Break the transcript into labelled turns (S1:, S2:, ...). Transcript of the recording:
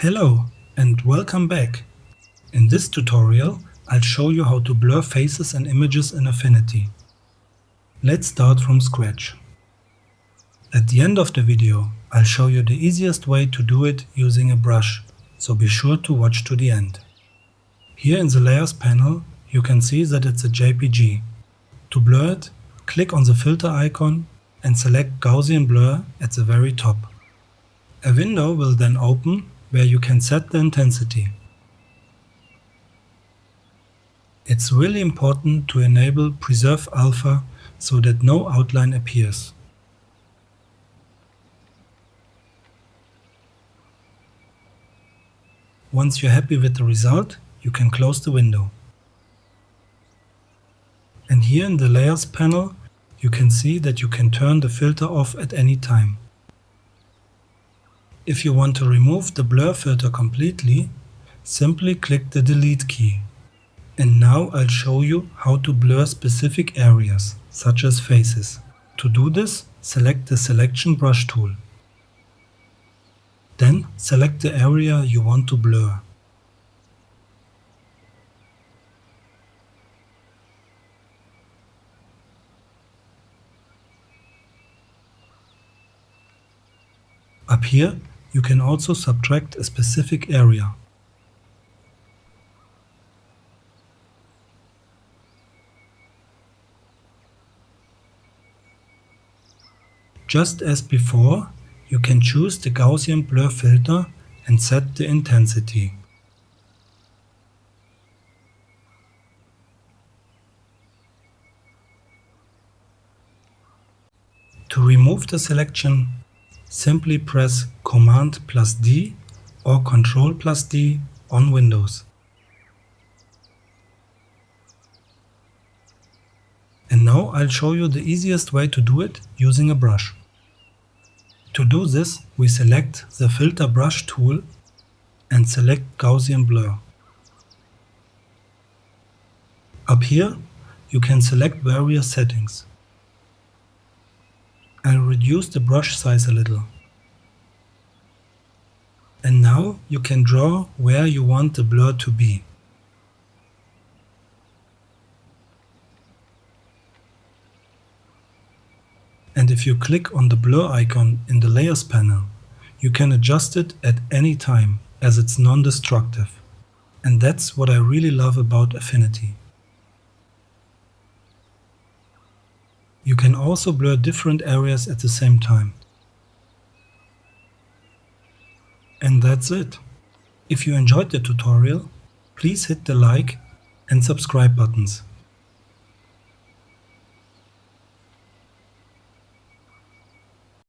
S1: Hello and welcome back. In this tutorial, I'll show you how to blur faces and images in Affinity. Let's start from scratch. At the end of the video, I'll show you the easiest way to do it using a brush, so be sure to watch to the end. Here in the Layers panel, you can see that it's a JPG. To blur it, click on the filter icon and select Gaussian Blur at the very top. A window will then open where you can set the intensity. It's really important to enable Preserve Alpha so that no outline appears. Once you're happy with the result, you can close the window. And here in the Layers panel, you can see that you can turn the filter off at any time. If you want to remove the blur filter completely, simply click the Delete key. And now I'll show you how to blur specific areas, such as faces. To do this, select the Selection Brush tool. Then select the area you want to blur. Up here, you can also subtract a specific area. Just as before, you can choose the Gaussian Blur filter and set the intensity. To remove the selection, simply press Command+D or Control+D on Windows. And now I'll show you the easiest way to do it using a brush. To do this, we select the Filter Brush tool and select Gaussian Blur. Up here, you can select various settings. I'll reduce the brush size a little. And now you can draw where you want the blur to be. And if you click on the blur icon in the Layers panel, you can adjust it at any time as it's non-destructive. And that's what I really love about Affinity. You can also blur different areas at the same time. And that's it. If you enjoyed the tutorial, please hit the like and subscribe buttons.